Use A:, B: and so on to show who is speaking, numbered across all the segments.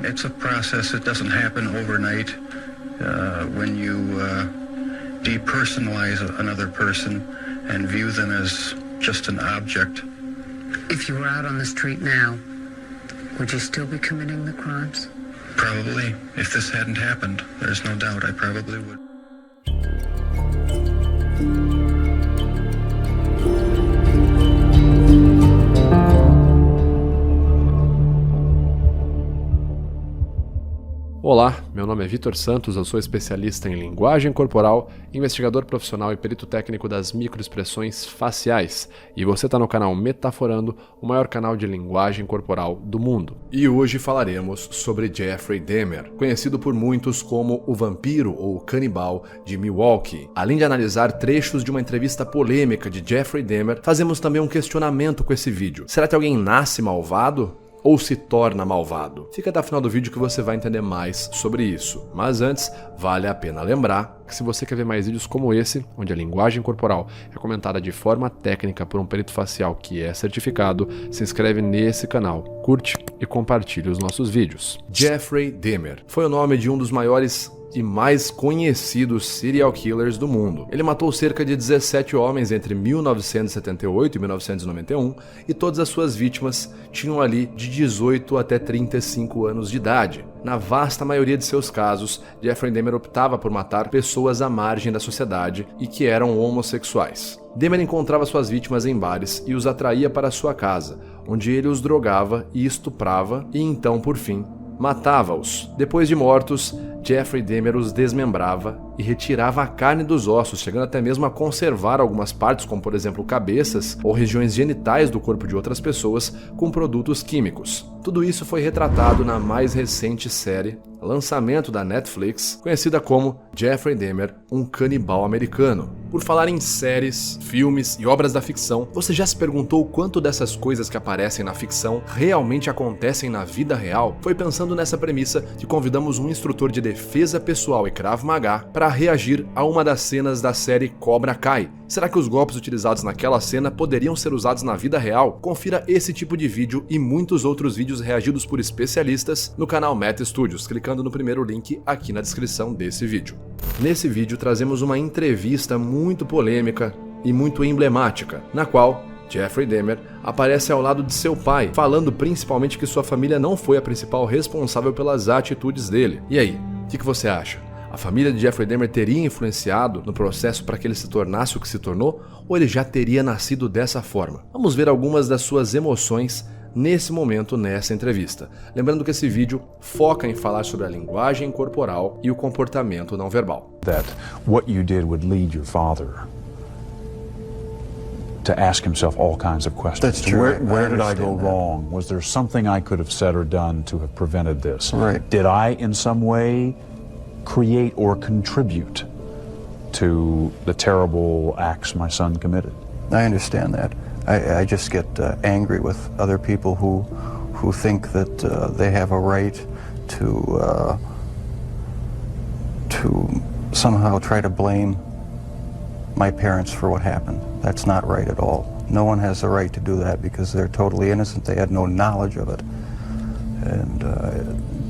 A: It's a process. It doesn't happen overnight. When you depersonalize another person and view them as just an object.
B: If you were out on the street now, would you still be committing the crimes?
A: Probably. If this hadn't happened, there's no doubt I probably would.
C: Olá, meu nome é Vitor Santos, eu sou especialista em linguagem corporal, investigador profissional e perito técnico das microexpressões faciais. E você está no canal Metaforando, o maior canal de linguagem corporal do mundo. E hoje falaremos sobre Jeffrey Dahmer, conhecido por muitos como o vampiro ou canibal de Milwaukee. Além de analisar trechos de uma entrevista polêmica de Jeffrey Dahmer, fazemos também um questionamento com esse vídeo. Será que alguém nasce malvado? Ou se torna malvado? Fica até o final do vídeo que você vai entender mais sobre isso. Mas antes, vale a pena lembrar que se você quer ver mais vídeos como esse, onde a linguagem corporal é comentada de forma técnica por um perito facial que é certificado, se inscreve nesse canal, curte e compartilhe os nossos vídeos. Jeffrey Dahmer foi o nome de um dos maiores e mais conhecidos serial killers do mundo. Ele matou cerca de 17 homens entre 1978 e 1991 e todas as suas vítimas tinham ali de 18 até 35 anos de idade. Na vasta maioria de seus casos, Jeffrey Dahmer optava por matar pessoas à margem da sociedade e que eram homossexuais. Dahmer encontrava suas vítimas em bares e os atraía para sua casa, onde ele os drogava e estuprava e então, por fim, matava-os. Depois de mortos, Jeffrey Dahmer os desmembrava e retirava a carne dos ossos, chegando até mesmo a conservar algumas partes, como por exemplo cabeças ou regiões genitais do corpo de outras pessoas, com produtos químicos. Tudo isso foi retratado na mais recente série, lançamento da Netflix, conhecida como Jeffrey Dahmer, um canibal americano. Por falar em séries, filmes e obras da ficção, você já se perguntou quanto dessas coisas que aparecem na ficção realmente acontecem na vida real? Foi pensando nessa premissa que convidamos um instrutor de defesa pessoal e Krav Maga para reagir a uma das cenas da série Cobra Kai. Será que os golpes utilizados naquela cena poderiam ser usados na vida real? Confira esse tipo de vídeo e muitos outros vídeos reagidos por especialistas no canal Meta Studios, clicando no primeiro link aqui na descrição desse vídeo. Nesse vídeo trazemos uma entrevista muito polêmica e muito emblemática, na qual Jeffrey Dahmer aparece ao lado de seu pai, falando principalmente que sua família não foi a principal responsável pelas atitudes dele. E aí, o que você acha? A família de Jeffrey Dahmer teria influenciado no processo para que ele se tornasse o que se tornou? Ou ele já teria nascido dessa forma? Vamos ver algumas das suas emoções nesse momento, nessa entrevista. Lembrando que esse vídeo foca em falar sobre a linguagem corporal e o comportamento não verbal.
D: That what you did would lead your father to ask himself all kinds of questions.
E: That's true.
D: Where did I go wrong? Was there something I could have said or done to have prevented this?
E: Right.
D: Did I, in some way, create or contribute to the terrible acts my son committed?
E: I understand that. I just get angry with other people who think that they have a right to somehow try to blame my parents for what happened. That's not right at all. No one has the right to do that because they're totally innocent. They had no knowledge of it. And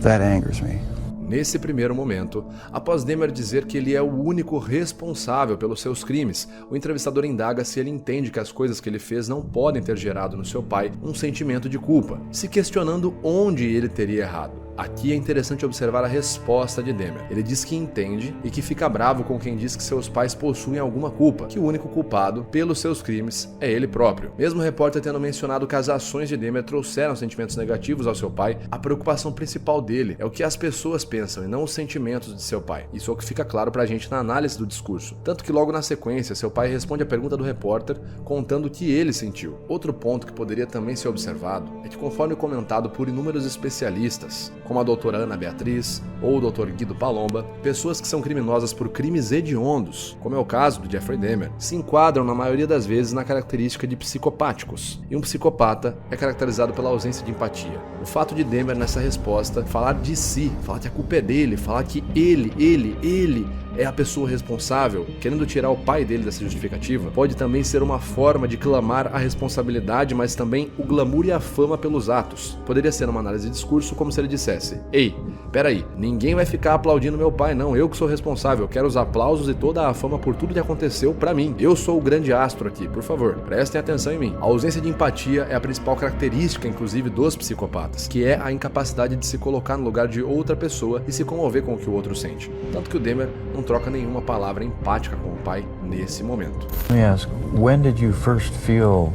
E: that angers me.
C: Nesse primeiro momento, após Dahmer dizer que ele é o único responsável pelos seus crimes, o entrevistador indaga se ele entende que as coisas que ele fez não podem ter gerado no seu pai um sentimento de culpa, se questionando onde ele teria errado. Aqui é interessante observar a resposta de Dahmer. Ele diz que entende e que fica bravo com quem diz que seus pais possuem alguma culpa, que o único culpado pelos seus crimes é ele próprio. Mesmo o repórter tendo mencionado que as ações de Dahmer trouxeram sentimentos negativos ao seu pai, a preocupação principal dele é o que as pessoas pensam e não os sentimentos de seu pai. Isso é o que fica claro pra gente na análise do discurso. Tanto que logo na sequência, seu pai responde a pergunta do repórter contando o que ele sentiu. Outro ponto que poderia também ser observado é que, conforme comentado por inúmeros especialistas, como a doutora Ana Beatriz ou o Dr. Guido Palomba, pessoas que são criminosas por crimes hediondos, como é o caso do Jeffrey Dahmer, se enquadram na maioria das vezes na característica de psicopáticos. E um psicopata é caracterizado pela ausência de empatia. O fato de Dahmer nessa resposta falar de si, falar que a culpa é dele, falar que ele é a pessoa responsável, querendo tirar o pai dele dessa justificativa, pode também ser uma forma de clamar a responsabilidade, mas também o glamour e a fama pelos atos. Poderia ser uma análise de discurso como se ele dissesse: acontece? Ei, peraí, ninguém vai ficar aplaudindo meu pai, não, eu que sou responsável, eu quero os aplausos e toda a fama por tudo que aconteceu pra mim. Eu sou o grande astro aqui, por favor, prestem atenção em mim. A ausência de empatia é a principal característica, inclusive, dos psicopatas, que é a incapacidade de se colocar no lugar de outra pessoa e se comover com o que o outro sente. Tanto que o Dahmer não troca nenhuma palavra empática com o pai nesse momento.
F: Let me ask, when did you first feel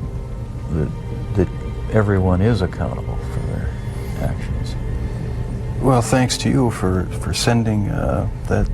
F: that everyone is accountable for their actions?
E: Well, thanks to you for sending that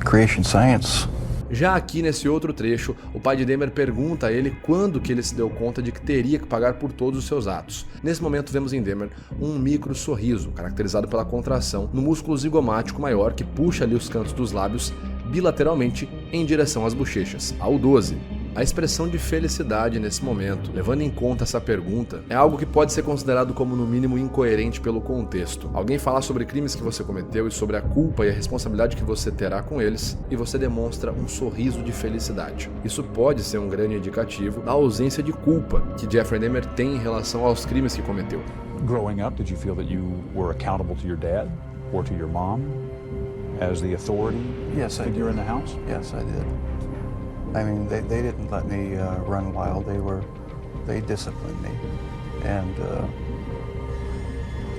E: creation science.
C: Já aqui nesse outro trecho, o pai de Dahmer pergunta a ele quando que ele se deu conta de que teria que pagar por todos os seus atos. Nesse momento vemos em Dahmer um micro sorriso, caracterizado pela contração no músculo zigomático maior que puxa ali os cantos dos lábios bilateralmente em direção às bochechas, ao 12. A expressão de felicidade nesse momento, levando em conta essa pergunta, é algo que pode ser considerado como no mínimo incoerente pelo contexto. Alguém falar sobre crimes que você cometeu e sobre a culpa e a responsabilidade que você terá com eles, e você demonstra um sorriso de felicidade. Isso pode ser um grande indicativo da ausência de culpa que Jeffrey Dahmer tem em relação aos crimes que cometeu.
D: Growing up, did you feel that you were accountable to your dad or to your mom as the authority figure in the house?
E: Yes, I did. I mean, they didn't let me run wild. They disciplined me, and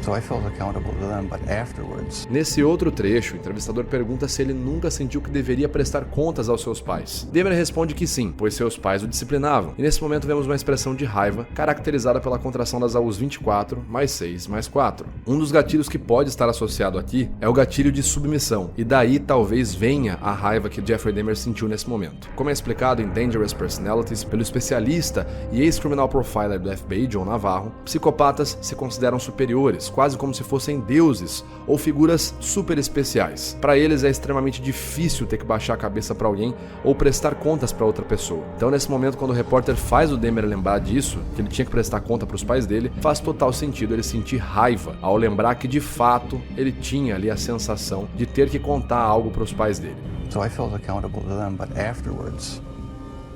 E: so I felt accountable to them. But afterwards.
C: Nesse outro trecho, o entrevistador pergunta se ele nunca sentiu que deveria prestar contas aos seus pais. Dahmer responde que sim, pois seus pais o disciplinavam. E nesse momento vemos uma expressão de raiva, caracterizada pela contração das AUs 24, mais 6, mais 4. Um dos gatilhos que pode estar associado aqui é o gatilho de submissão, e daí talvez venha a raiva que Jeffrey Dahmer sentiu nesse momento. Como é explicado em Dangerous Personalities pelo especialista e ex-criminal profiler do FBI, John Navarro, psicopatas se consideram superiores, quase como se fossem deuses ou figuras super especiais. Para eles é extremamente difícil ter que baixar a cabeça para alguém ou prestar contas para outra pessoa. Então nesse momento, quando o repórter faz o Dahmer lembrar disso, que ele tinha que prestar conta para os pais dele, faz total sentido ele sentir raiva ao lembrar que de fato ele tinha ali a sensação de ter que contar algo para os pais dele.
E: So I felt accountable to them, but afterwards,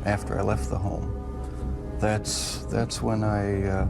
E: after I left the home, that's when I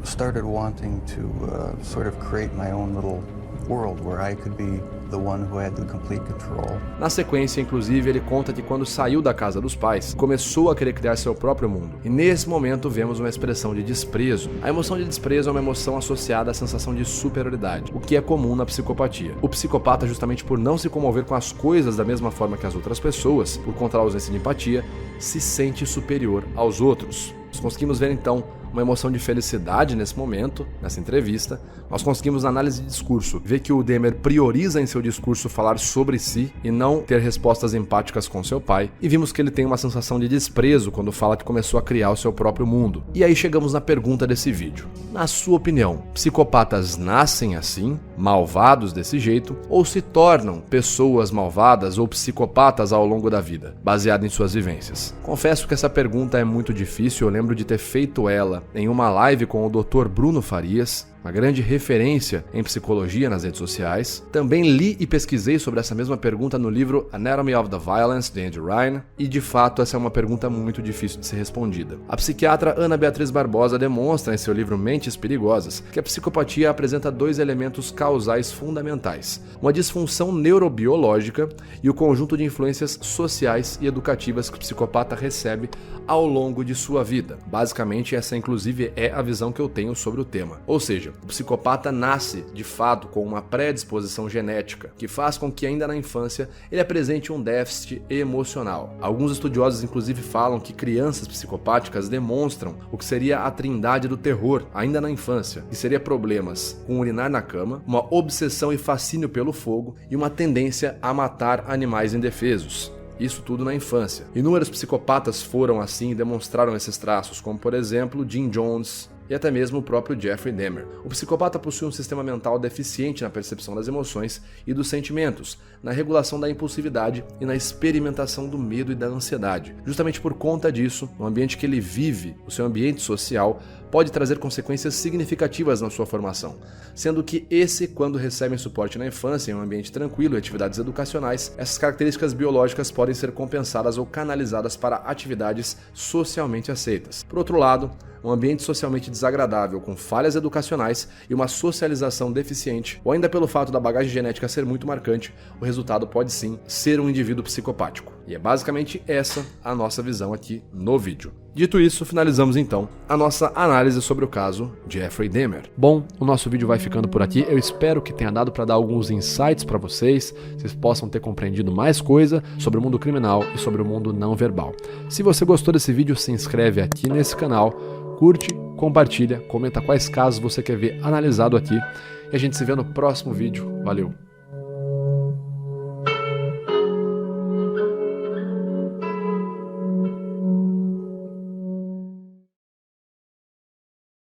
E: started wanting to sort of create my own little world where I could be the one who had the complete control.
C: Na sequência, inclusive, ele conta que quando saiu da casa dos pais, começou a querer criar seu próprio mundo. E nesse momento vemos uma expressão de desprezo. A emoção de desprezo é uma emoção associada à sensação de superioridade, o que é comum na psicopatia. O psicopata, justamente por não se comover com as coisas da mesma forma que as outras pessoas, por conta da ausência de empatia, se sente superior aos outros. Nós conseguimos ver então uma emoção de felicidade nesse momento, nessa entrevista. Nós conseguimos, na análise de discurso, ver que o Dahmer prioriza em seu discurso falar sobre si e não ter respostas empáticas com seu pai. E vimos que ele tem uma sensação de desprezo quando fala que começou a criar o seu próprio mundo. E aí chegamos na pergunta desse vídeo. Na sua opinião, psicopatas nascem assim, malvados desse jeito, ou se tornam pessoas malvadas ou psicopatas ao longo da vida, baseado em suas vivências? Confesso que essa pergunta é muito difícil, eu lembro de ter feito ela em uma live com o Dr. Bruno Farias, uma grande referência em psicologia nas redes sociais. Também li e pesquisei sobre essa mesma pergunta no livro Anatomy of the Violence, de Andy Ryan, e de fato essa é uma pergunta muito difícil de ser respondida. A psiquiatra Ana Beatriz Barbosa demonstra em seu livro Mentes Perigosas que a psicopatia apresenta dois elementos causais fundamentais: uma disfunção neurobiológica e o conjunto de influências sociais e educativas que o psicopata recebe ao longo de sua vida. Basicamente, essa inclusive é a visão que eu tenho sobre o tema. Ou seja, o psicopata nasce, de fato, com uma predisposição genética, que faz com que ainda na infância ele apresente um déficit emocional. Alguns estudiosos inclusive falam que crianças psicopáticas demonstram o que seria a trindade do terror ainda na infância, que seria problemas com urinar na cama, uma obsessão e fascínio pelo fogo e uma tendência a matar animais indefesos. Isso tudo na infância. Inúmeros psicopatas foram assim e demonstraram esses traços, como por exemplo Jim Jones e até mesmo o próprio Jeffrey Dahmer. O psicopata possui um sistema mental deficiente na percepção das emoções e dos sentimentos, na regulação da impulsividade e na experimentação do medo e da ansiedade. Justamente por conta disso, no ambiente que ele vive, o seu ambiente social, pode trazer consequências significativas na sua formação, sendo que esse, quando recebem suporte na infância, em um ambiente tranquilo e atividades educacionais, essas características biológicas podem ser compensadas ou canalizadas para atividades socialmente aceitas. Por outro lado, um ambiente socialmente desagradável com falhas educacionais e uma socialização deficiente, ou ainda pelo fato da bagagem genética ser muito marcante, o resultado pode sim ser um indivíduo psicopático. E é basicamente essa a nossa visão aqui no vídeo. Dito isso, finalizamos então a nossa análise sobre o caso Jeffrey Dahmer. Bom, o nosso vídeo vai ficando por aqui. Eu espero que tenha dado para dar alguns insights para vocês possam ter compreendido mais coisa sobre o mundo criminal e sobre o mundo não verbal. Se você gostou desse vídeo, se inscreve aqui nesse canal, curte, compartilha, comenta quais casos você quer ver analisado aqui e a gente se vê no próximo vídeo. Valeu!